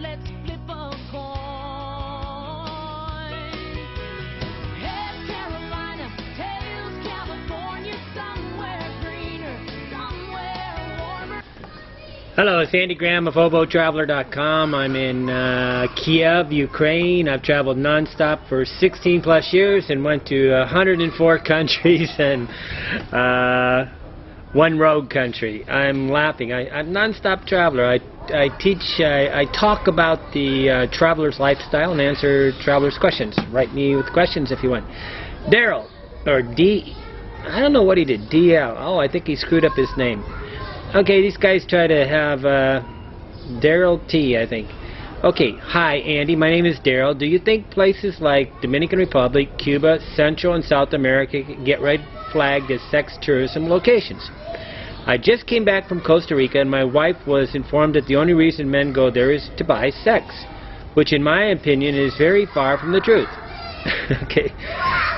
let's flip a coin. Head Carolina, tails California, somewhere greener, somewhere warmer. Hello, it's Andy Graham of hoboontheroad.com. I'm in Kiev, Ukraine. I've traveled non-stop for 16 plus years and went to 104 countries and one rogue country. I'm laughing. I'm a non-stop traveler. I talk about the traveler's lifestyle and answer travelers' questions. Write me with questions if you want. Daryl, or D, I don't know what he did. DL. Oh, I think he screwed up his name. Okay, these guys try to have Daryl T, I think. Okay, hi Andy, my name is Daryl. Do you think places like Dominican Republic, Cuba, Central and South America get red flagged as sex tourism locations? I just came back from Costa Rica and my wife was informed that the only reason men go there is to buy sex, which in my opinion is very far from the truth. Okay,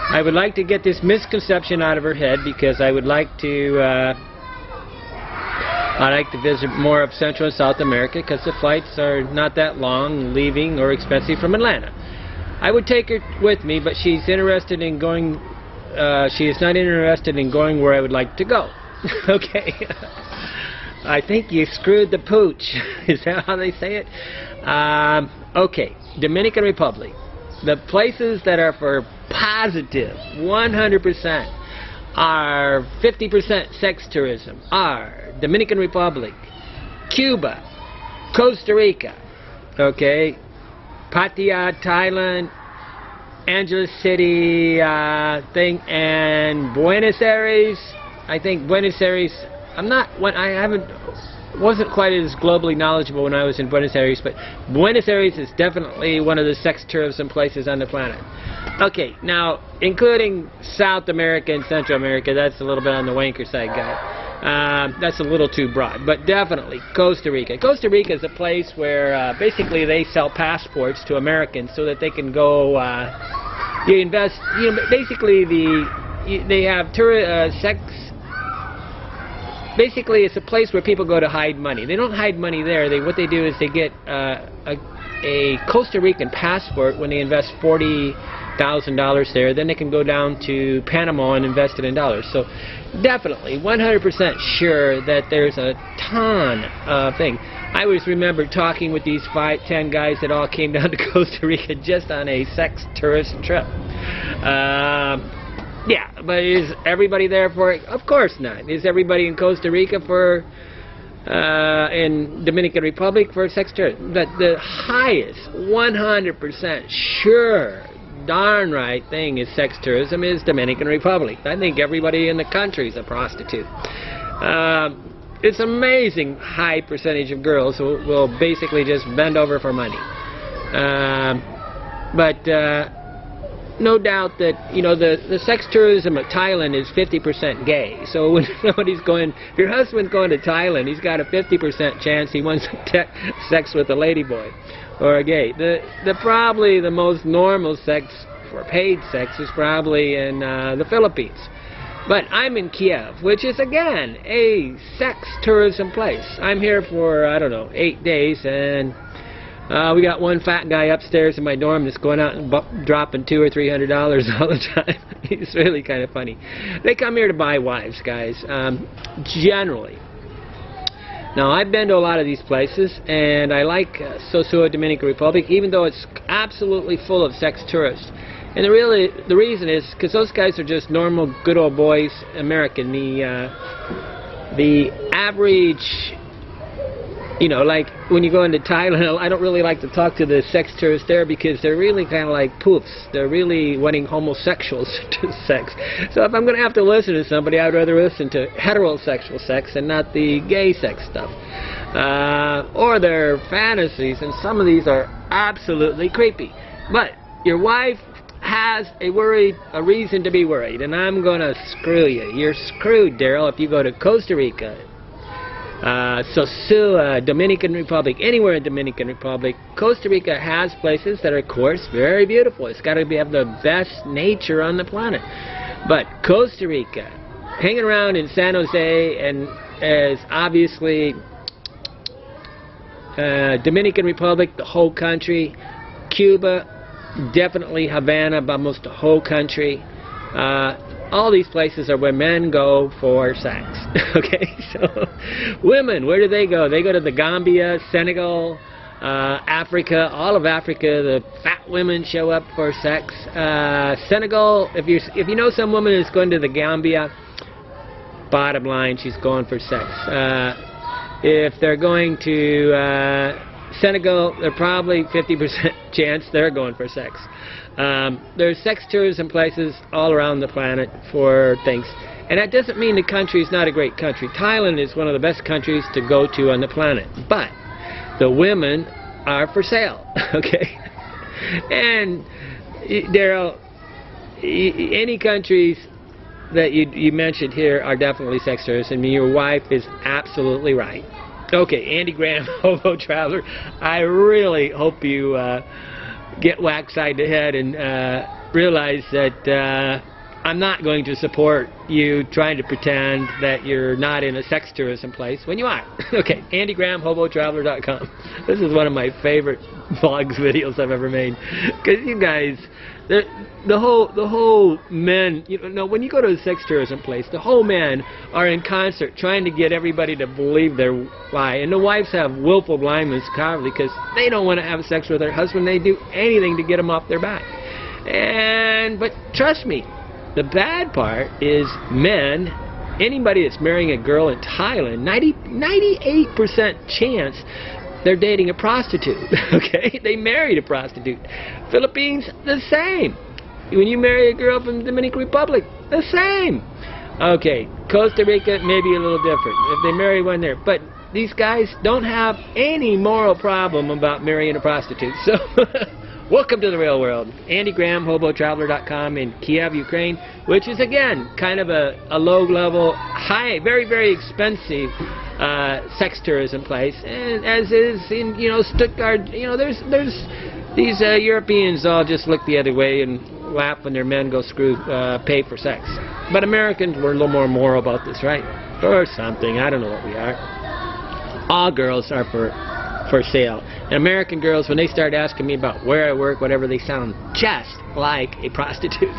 I would like to get this misconception out of her head because I would like to visit more of Central and South America because the flights are not that long leaving or expensive from Atlanta. I would take her with me, but she's interested in going. She is not interested in going where I would like to go. Okay. I think you screwed the pooch. Is that how they say it? Okay. Dominican Republic. The places that are for positive 100% are 50% sex tourism are Dominican Republic, Cuba, Costa Rica, okay, Pattaya, Thailand, Angeles City thing, and Buenos Aires. I think Buenos Aires. Wasn't quite as globally knowledgeable when I was in Buenos Aires, but Buenos Aires is definitely one of the sex tourism places on the planet. Okay, now including South America and Central America, that's a little bit on the wanker side, guy. That's a little too broad, but definitely Costa Rica. Costa Rica is a place where basically they sell passports to Americans so that they can go. You invest. You know, basically they have sex. Basically, it's a place where people go to hide money. They don't hide money there. What they do is they get a Costa Rican passport when they invest $40,000 there. Then they can go down to Panama and invest it in dollars. So definitely 100% sure that there's a ton of things. I always remember talking with these 5-10 guys that all came down to Costa Rica just on a sex tourist trip. Yeah, but is everybody there for it? Of course not. Is everybody in Costa Rica for, in Dominican Republic for sex tourism? But the highest, 100% sure, darn right thing is sex tourism is Dominican Republic. I think everybody in the country is a prostitute. It's amazing high percentage of girls who will basically just bend over for money. No doubt that, you know, the sex tourism of Thailand is 50% gay. So when somebody's going, if your husband's going to Thailand, he's got a 50% chance he wants sex with a ladyboy or a gay. Probably the most normal sex for paid sex is probably in the Philippines. But I'm in Kiev, which is again a sex tourism place. I'm here for, I don't know, 8 days, and we got one fat guy upstairs in my dorm that's going out and dropping $200 or $300 all the time. He's really kind of funny. They come here to buy wives, guys, generally. Now, I've been to a lot of these places, and I like Sosua, Dominican Republic, even though it's absolutely full of sex tourists. And the reason is because those guys are just normal, good old boys, American. The average. You know, like when you go into Thailand, I don't really like to talk to the sex tourists there because they're really kind of like poofs. They're really wanting homosexuals to sex. So if I'm going to have to listen to somebody, I'd rather listen to heterosexual sex and not the gay sex stuff. Or their fantasies, and some of these are absolutely creepy. But your wife has a reason to be worried, and I'm going to screw you. You're screwed, Daryl, if you go to Costa Rica, Sosua, Dominican Republic, anywhere in Dominican Republic. Costa Rica has places that are, of course, very beautiful. It's got to have the best nature on the planet. But Costa Rica, hanging around in San Jose, and is obviously Dominican Republic, the whole country. Cuba, definitely Havana, but almost the whole country. All these places are where men go for sex. Okay, so women, where do they go? They go to the Gambia, Senegal, Africa, all of Africa. The fat women show up for sex. Senegal, if you know some woman who's going to the Gambia, bottom line, she's going for sex. If they're going to Senegal, they're probably 50% chance they're going for sex. There's sex tourism places all around the planet for things. And that doesn't mean the country is not a great country. Thailand is one of the best countries to go to on the planet. But the women are for sale, okay? And Daryl, any countries that you mentioned here are definitely sex tourism, and your wife is absolutely right. Okay, Andy Graham, Hobo Traveler, I really hope you get whacked side to head and realize that I'm not going to support you trying to pretend that you're not in a sex tourism place when you are. Okay, Andy Graham, hobotraveler.com. This is one of my favorite vlogs videos I've ever made, because you guys, the whole men, you know, when you go to a sex tourism place, the whole men are in concert trying to get everybody to believe their lie, and the wives have willful blindness, cowardly, because they don't want to have sex with their husband. They do anything to get them off their back. But trust me, the bad part is men, anybody that's marrying a girl in Thailand, 98% chance they're dating a prostitute. Okay, they married a prostitute. Philippines, the same. When you marry a girl from the Dominican Republic, the same. Okay, Costa Rica, maybe a little different if they marry one there. But these guys don't have any moral problem about marrying a prostitute. So, welcome to the real world. Andy Graham, hobotraveler.com in Kiev, Ukraine, which is again kind of a low-level, very, very expensive sex tourism place, and as is in Stuttgart. There's these Europeans all just look the other way and laugh when their men go pay for sex. But Americans, we're a little more moral about this, right? Or something. I don't know what we are. All girls are for sale. And American girls, when they start asking me about where I work, whatever, they sound just like a prostitute.